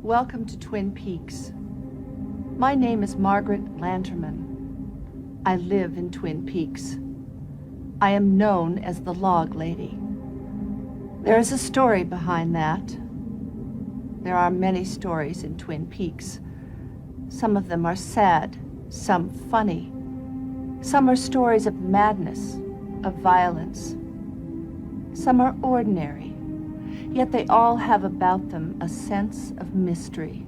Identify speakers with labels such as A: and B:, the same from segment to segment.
A: Welcome to Twin Peaks. My name is Margaret Lanterman. I live in Twin Peaks. I am known as the Log Lady. There is a story behind that. There are many stories in Twin Peaks. Some of them are sad, some funny. Some are stories of madness, of violence. Some are ordinary, yet they all have about them a sense of mystery.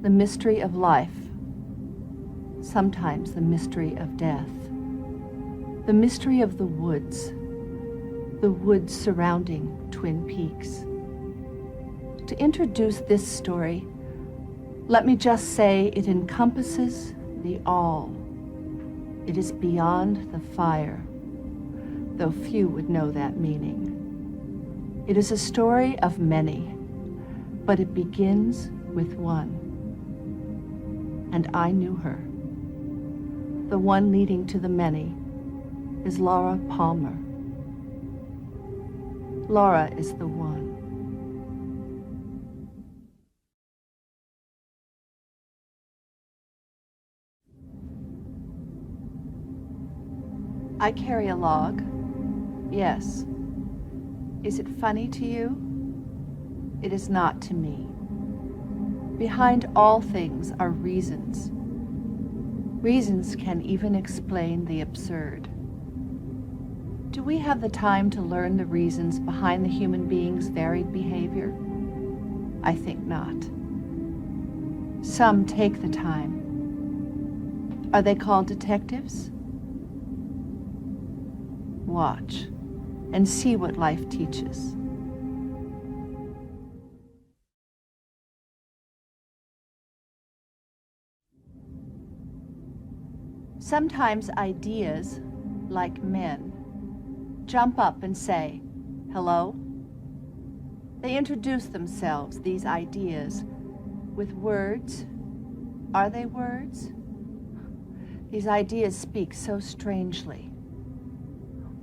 A: The mystery of life, sometimes the mystery of death. The mystery of the woods surrounding Twin Peaks. To introduce this story, let me just say it encompasses the all. It is beyond the fire, though few would know that meaning. It is a story of many, but it begins with one. And I knew her. The one leading to the many is Laura Palmer. Laura is the one. I carry a log, yes. Is it funny to you? It is not to me. Behind all things are reasons. Reasons can even explain the absurd. Do we have the time to learn the reasons behind the human being's varied behavior? I think not. Some take the time. Are they called detectives? Watch and see what life teaches. Sometimes ideas, like men, jump up and say, "Hello?" They introduce themselves, these ideas, with words. Are they words? These ideas speak so strangely.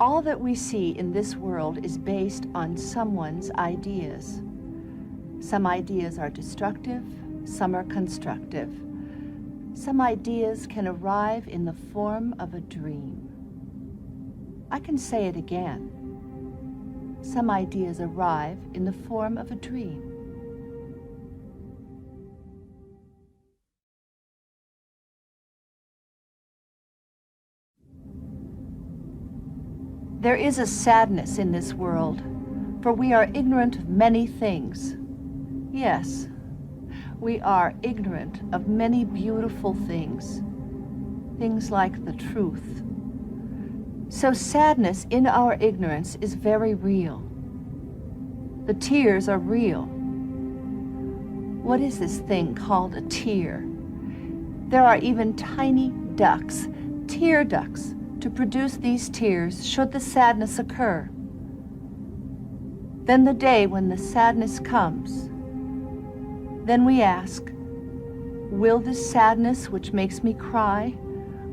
A: All that we see in this world is based on someone's ideas. Some ideas are destructive, some are constructive. Some ideas can arrive in the form of a dream. I can say it again. Some ideas arrive in the form of a dream. There is a sadness in this world, for we are ignorant of many things. Yes, we are ignorant of many beautiful things, things like the truth. So sadness in our ignorance is very real. The tears are real. What is this thing called a tear? There are even tiny ducts, tear ducts, to produce these tears should the sadness occur. Then the day when the sadness comes, then we ask, will this sadness which makes me cry,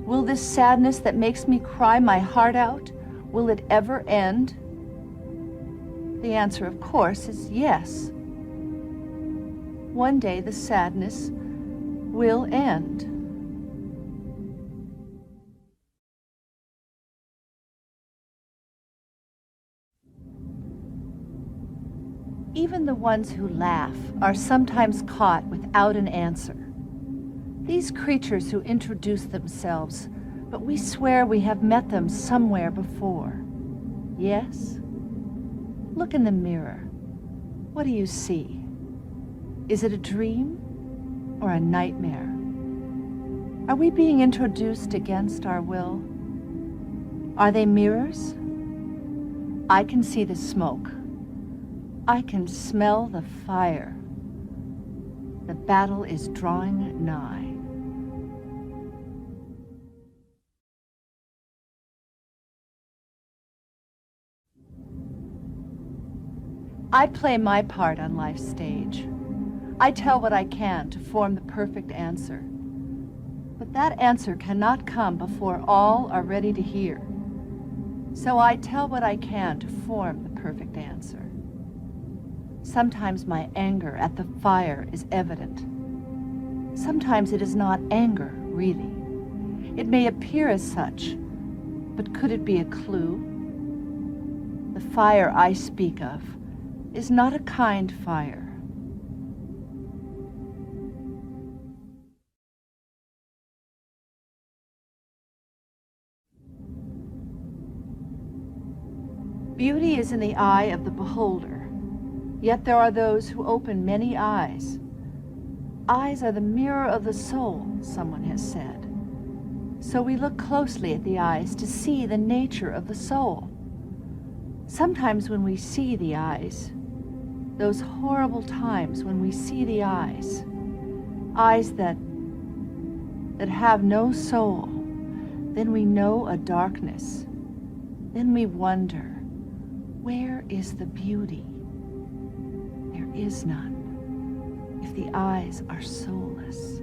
A: will this sadness that makes me cry my heart out, will it ever end? The answer, of course, is yes. One day the sadness will end. Even the ones who laugh are sometimes caught without an answer. These creatures who introduce themselves, but we swear we have met them somewhere before. Yes? Look in the mirror. What do you see? Is it a dream or a nightmare? Are we being introduced against our will? Are they mirrors? I can see the smoke. I can smell the fire. The battle is drawing nigh. I play my part on life's stage. I tell what I can to form the perfect answer. But that answer cannot come before all are ready to hear. So I tell what I can to form the perfect answer. Sometimes my anger at the fire is evident. Sometimes it is not anger, really. It may appear as such, but could it be a clue? The fire I speak of is not a kind fire. Beauty is in the eye of the beholder, yet there are those who open many eyes. Eyes are the mirror of the soul, someone has said. So we look closely at the eyes to see the nature of the soul. Sometimes when we see the eyes, those horrible times when we see the eyes, eyes that have no soul, then we know a darkness. Then we wonder, where is the beauty? There is none, if the eyes are soulless.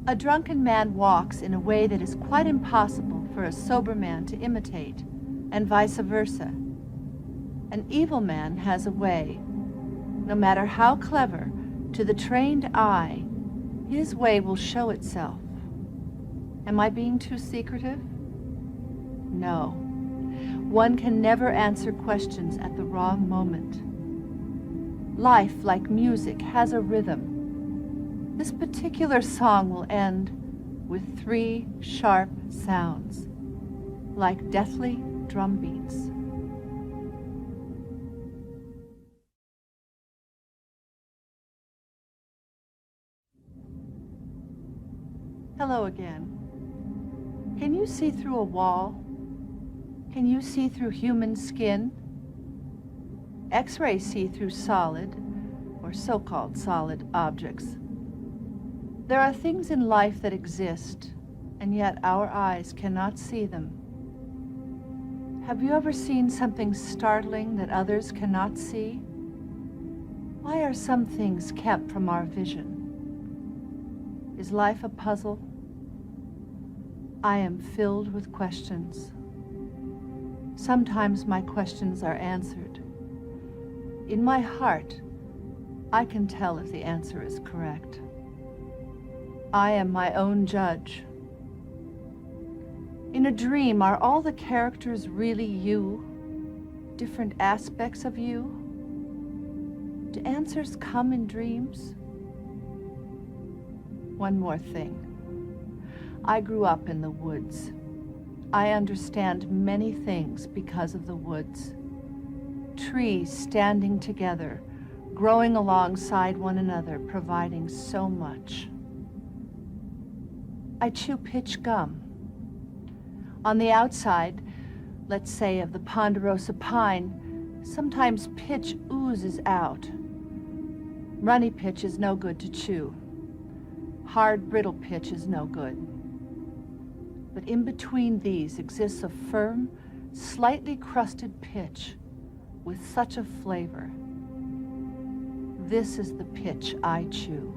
A: A drunken man walks in a way that is quite impossible for a sober man to imitate, and vice versa. An evil man has a way, no matter how clever, to the trained eye, his way will show itself. Am I being too secretive? No. One can never answer questions at the wrong moment. Life, like music, has a rhythm. This particular song will end with 3 sharp sounds, like deathly drum beats. Hello again. Can you see through a wall? Can you see through human skin? X-rays see through solid, or so-called solid, objects. There are things in life that exist, and yet our eyes cannot see them. Have you ever seen something startling that others cannot see? Why are some things kept from our vision? Is life a puzzle? I am filled with questions. Sometimes my questions are answered. In my heart, I can tell if the answer is correct. I am my own judge. In a dream, are all the characters really you? Different aspects of you? Do answers come in dreams? One more thing. I grew up in the woods. I understand many things because of the woods. Trees standing together, growing alongside one another, providing so much. I chew pitch gum. On the outside, let's say of the ponderosa pine, sometimes pitch oozes out. Runny pitch is no good to chew. Hard, brittle pitch is no good. But in between these exists a firm, slightly crusted pitch with such a flavor. This is the pitch I chew.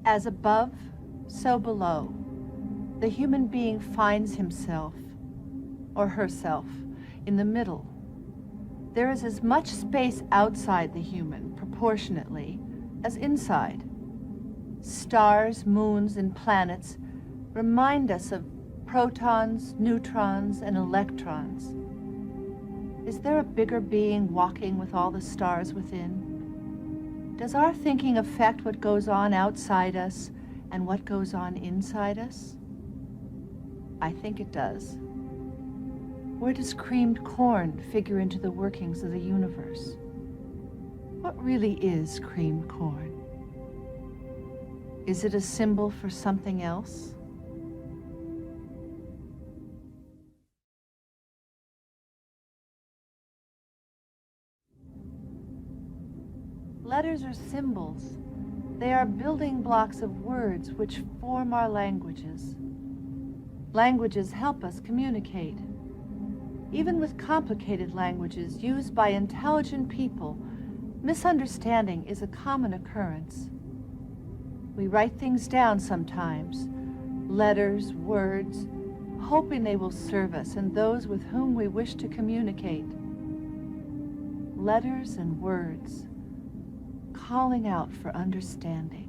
A: As above, so below, the human being finds himself, or herself, in the middle. There is as much space outside the human, proportionately, as inside. Stars, moons, and planets remind us of protons, neutrons, and electrons. Is there a bigger being walking with all the stars within? Does our thinking affect what goes on outside us and what goes on inside us? I think it does. Where does creamed corn figure into the workings of the universe? What really is creamed corn? Is it a symbol for something else? Letters are symbols. They are building blocks of words which form our languages. Languages help us communicate. Even with complicated languages used by intelligent people, misunderstanding is a common occurrence. We write things down sometimes, letters, words, hoping they will serve us and those with whom we wish to communicate. Letters and words, calling out for understanding.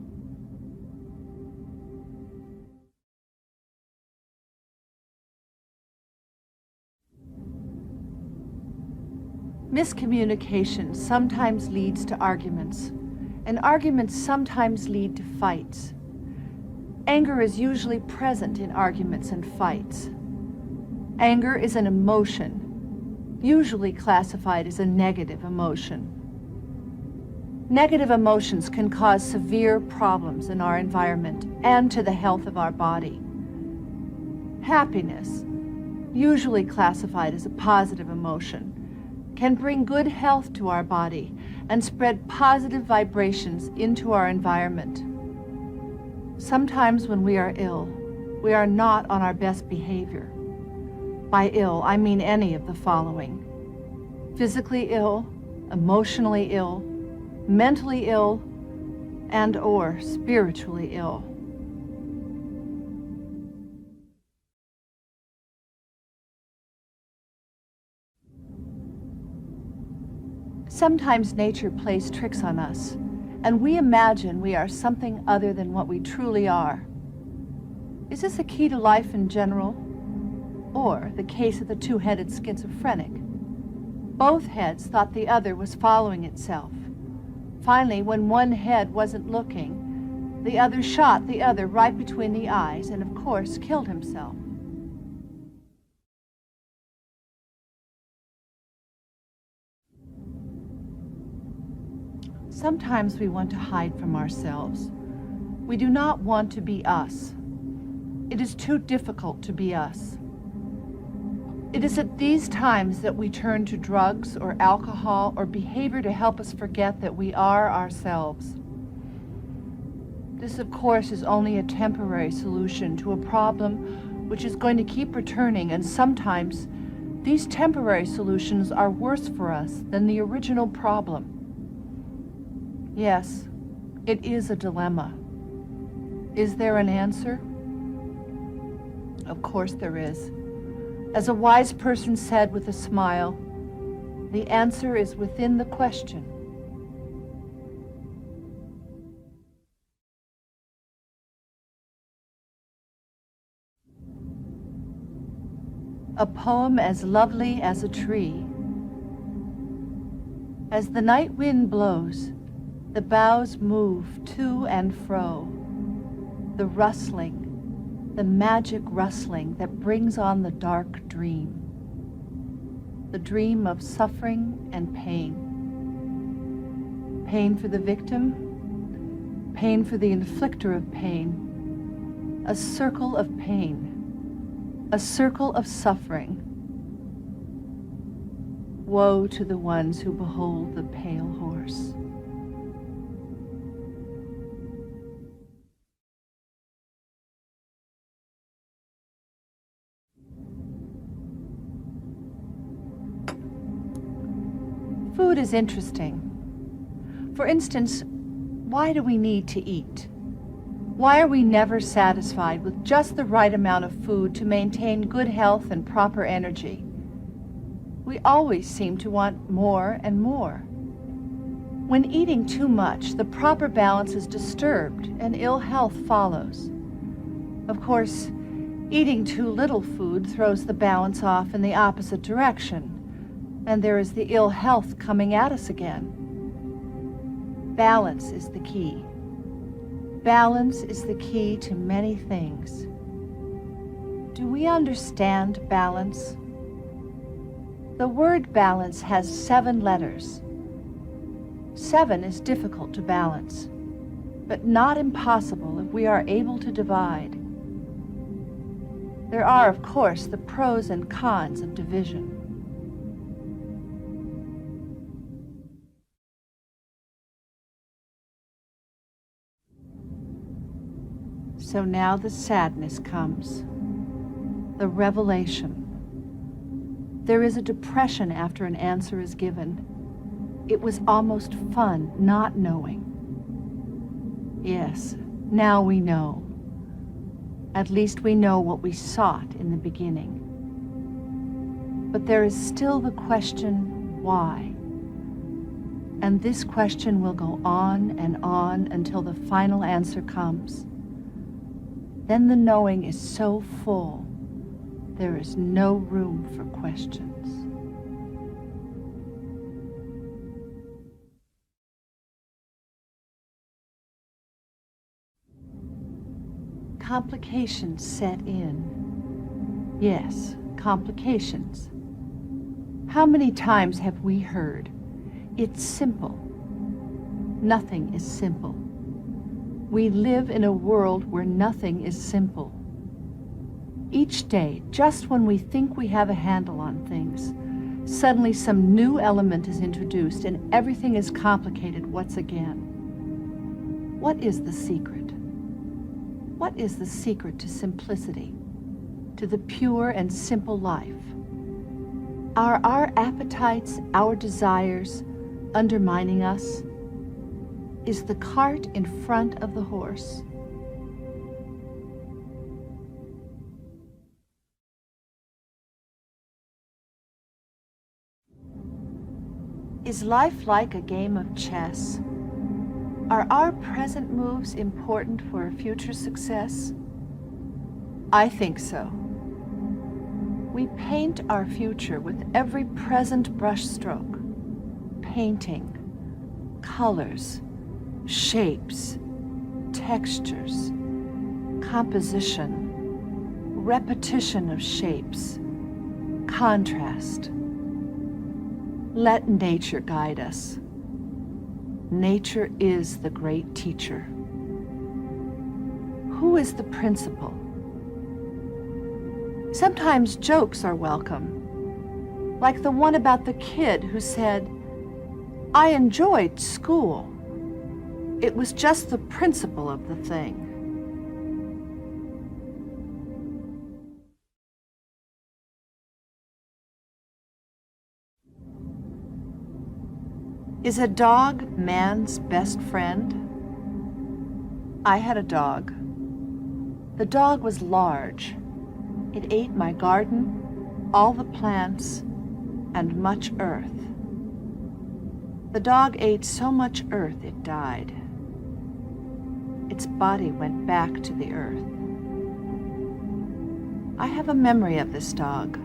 A: Miscommunication sometimes leads to arguments, and arguments sometimes lead to fights. Anger is usually present in arguments and fights. Anger is an emotion, usually classified as a negative emotion. Negative emotions can cause severe problems in our environment and to the health of our body. Happiness, usually classified as a positive emotion, can bring good health to our body and spread positive vibrations into our environment. Sometimes when we are ill, we are not on our best behavior. By ill, I mean any of the following: physically ill, emotionally ill, mentally ill, and/or spiritually ill. Sometimes nature plays tricks on us, and we imagine we are something other than what we truly are. Is this a key to life in general? Or the case of the two-headed schizophrenic? Both heads thought the other was following itself. Finally, when one head wasn't looking, the other shot the other right between the eyes and, of course, killed himself. Sometimes we want to hide from ourselves. We do not want to be us. It is too difficult to be us. It is at these times that we turn to drugs or alcohol or behavior to help us forget that we are ourselves. This, of course, is only a temporary solution to a problem which is going to keep returning, and sometimes these temporary solutions are worse for us than the original problem. Yes, it is a dilemma. Is there an answer? Of course there is. As a wise person said with a smile, the answer is within the question. A poem as lovely as a tree. As the night wind blows, the boughs move to and fro. The rustling, the magic rustling that brings on the dark dream. The dream of suffering and pain. Pain for the victim, pain for the inflictor of pain. A circle of pain, a circle of suffering. Woe to the ones who behold the pale horse. Food is interesting. For instance, why do we need to eat? Why are we never satisfied with just the right amount of food to maintain good health and proper energy? We always seem to want more and more. When eating too much, the proper balance is disturbed and ill health follows. Of course, eating too little food throws the balance off in the opposite direction, and there is the ill health coming at us again. Balance is the key. Balance is the key to many things. Do we understand balance? The word balance has 7 letters. 7 is difficult to balance, but not impossible if we are able to divide. There are, of course, the pros and cons of division. So now the sadness comes, the revelation. There is a depression after an answer is given. It was almost fun not knowing. Yes, now we know. At least we know what we sought in the beginning. But there is still the question, why? And this question will go on and on until the final answer comes. Then the knowing is so full, there is no room for questions. Complications set in. Yes, complications. How many times have we heard, it's simple? Nothing is simple. We live in a world where nothing is simple. Each day, just when we think we have a handle on things, suddenly some new element is introduced and everything is complicated once again. What is the secret? What is the secret to simplicity, to the pure and simple life? Are our appetites, our desires, undermining us? Is the cart in front of the horse? Is life like a game of chess? Are our present moves important for a future success? I think so. We paint our future with every present brushstroke, painting, colors, shapes, textures, composition, repetition of shapes, contrast. Let nature guide us. Nature is the great teacher. Who is the principal? Sometimes jokes are welcome, like the one about the kid who said, "I enjoyed school. It was just the principle of the thing." Is a dog man's best friend? I had a dog. The dog was large. It ate my garden, all the plants, and much earth. The dog ate so much earth it died. Its body went back to the earth. I have a memory of this dog.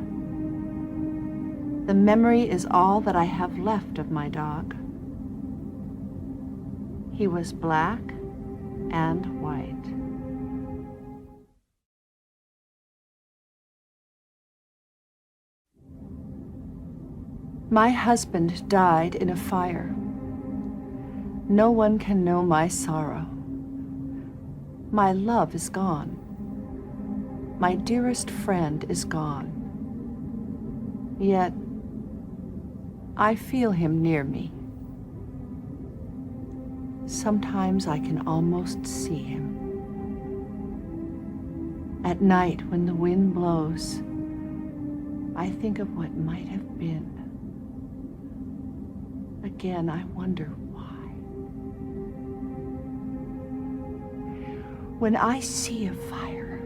A: The memory is all that I have left of my dog. He was black and white. My husband died in a fire. No one can know my sorrow. My love is gone. My dearest friend is gone. Yet, I feel him near me. Sometimes I can almost see him. At night, when the wind blows, I think of what might have been. Again, I wonder why. When I see a fire,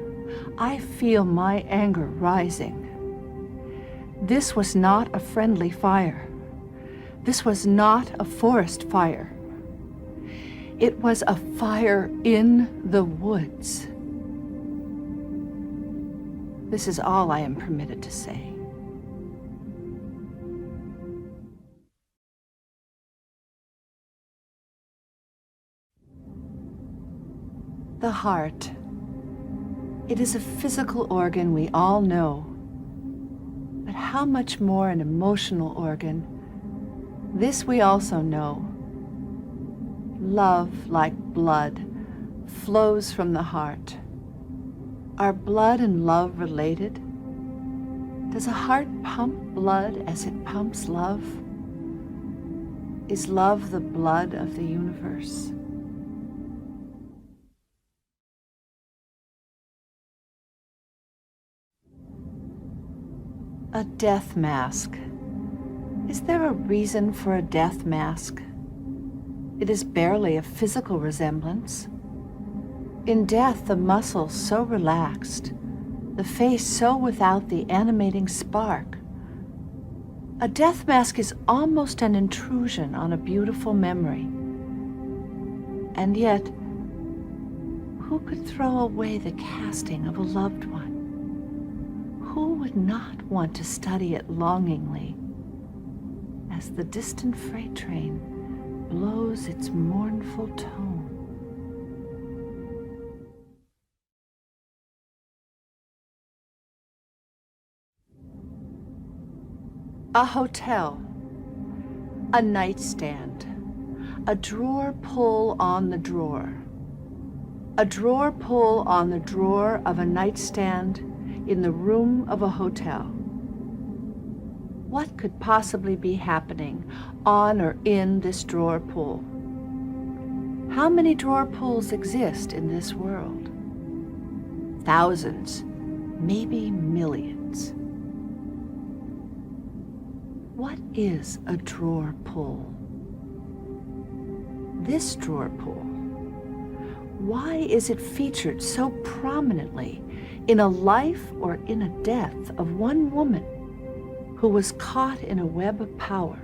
A: I feel my anger rising. This was not a friendly fire. This was not a forest fire. It was a fire in the woods. This is all I am permitted to say. The heart. It is a physical organ we all know. But how much more an emotional organ? This we also know. Love, like blood, flows from the heart. Are blood and love related? Does a heart pump blood as it pumps love? Is love the blood of the universe? A death mask. Is there a reason for a death mask? It is barely a physical resemblance. In death, the muscles so relaxed, the face so without the animating spark. A death mask is almost an intrusion on a beautiful memory. And yet, who could throw away the casting of a loved one? Who would not want to study it longingly as the distant freight train blows its mournful tone? A hotel, a nightstand, a drawer pull on the drawer, a drawer pull on the drawer of a nightstand in the room of a hotel. What could possibly be happening on or in this drawer pull? How many drawer pulls exist in this world? Thousands, maybe millions. What is a drawer pull? This drawer pull, why is it featured so prominently in a life or in a death of one woman who was caught in a web of power?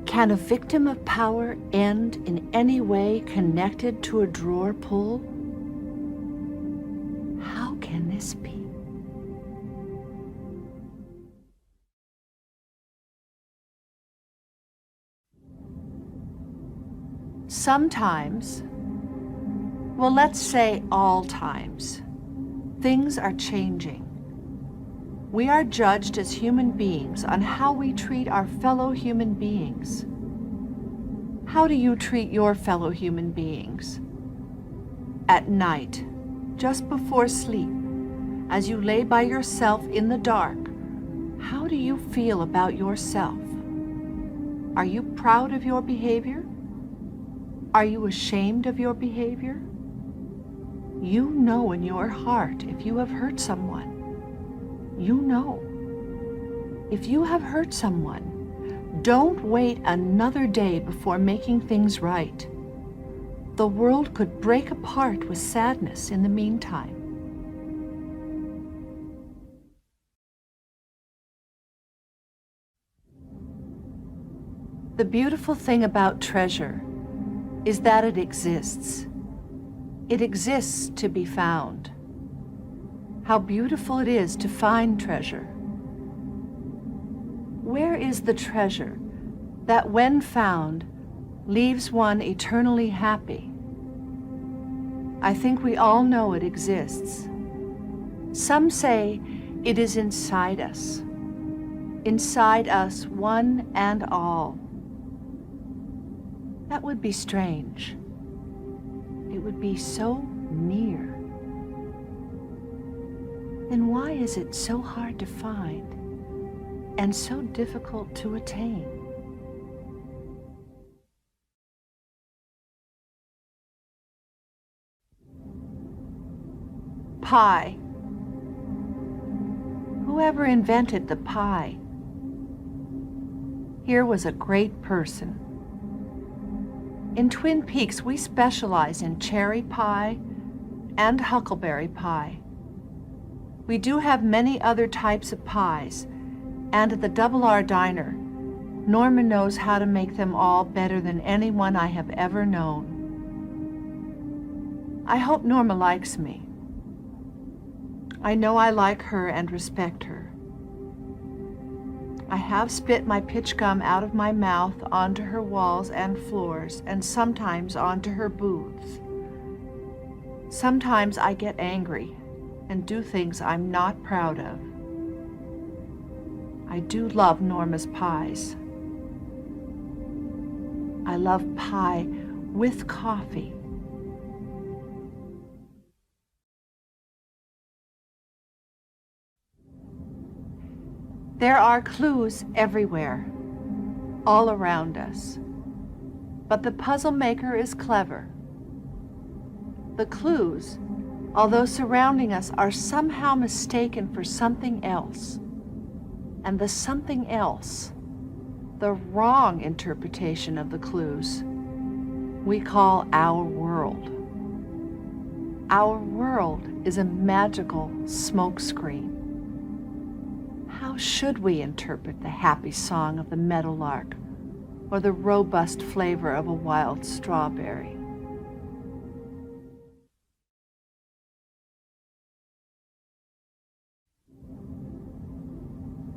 A: Can a victim of power end in any way connected to a drawer pull? How can this be? Sometimes, well, let's say all times, things are changing. We are judged as human beings on how we treat our fellow human beings. How do you treat your fellow human beings? At night, just before sleep, as you lay by yourself in the dark, how do you feel about yourself? Are you proud of your behavior? Are you ashamed of your behavior? You know in your heart if you have hurt someone. You know. If you have hurt someone, don't wait another day before making things right. The world could break apart with sadness in the meantime. The beautiful thing about treasure is that it exists. It exists to be found. How beautiful it is to find treasure. Where is the treasure that, when found, leaves one eternally happy? I think we all know it exists. Some say it is inside us one and all. That would be strange. It would be so near. Then why is it so hard to find and so difficult to attain? Pie. Whoever invented the pie? Here was a great person. In Twin Peaks, we specialize in cherry pie and huckleberry pie. We do have many other types of pies, and at the Double R Diner, Norma knows how to make them all better than anyone I have ever known. I hope Norma likes me. I know I like her and respect her. I have spit my pitch gum out of my mouth onto her walls and floors, and sometimes onto her booths. Sometimes I get angry and do things I'm not proud of. I do love Norma's pies. I love pie with coffee. There are clues everywhere, all around us. But the puzzle maker is clever. The clues, although surrounding us, are somehow mistaken for something else. and the something else, the wrong interpretation of the clues, we call our world. Our world is a magical smokescreen. How should we interpret the happy song of the meadowlark or the robust flavor of a wild strawberry?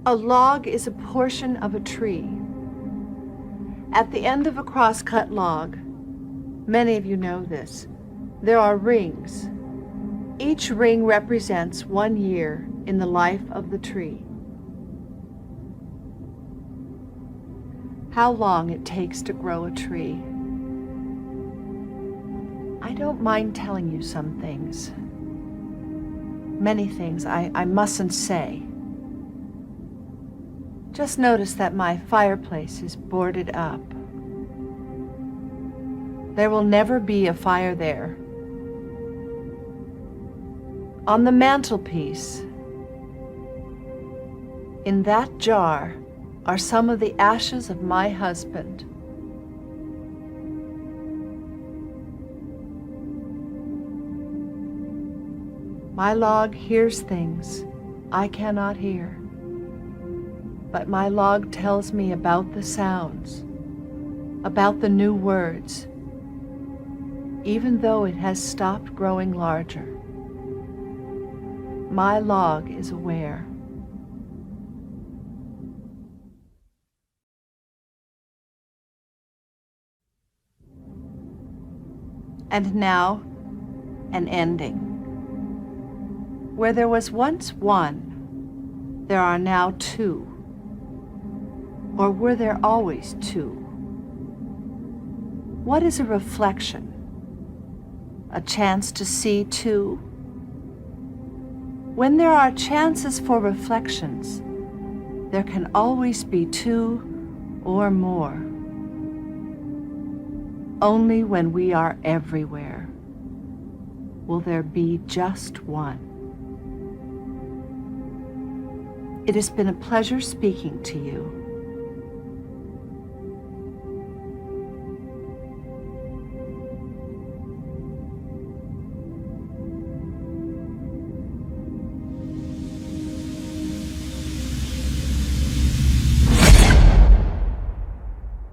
A: A log is a portion of a tree. At the end of a cross-cut log, many of you know this, there are rings. Each ring represents 1 year in the life of the tree. How long it takes to grow a tree. I don't mind telling you some things. Many things I mustn't say. Just notice that my fireplace is boarded up. There will never be a fire there. On the mantelpiece, in that jar, are some of the ashes of my husband. My log hears things I cannot hear, but my log tells me about the sounds, about the new words, even though it has stopped growing larger. My log is aware. And now, an ending. Where there was once one, there are now two. Or were there always two? What is a reflection? A chance to see two? When there are chances for reflections, there can always be two or more. Only when we are everywhere will there be just one. It has been a pleasure speaking to you.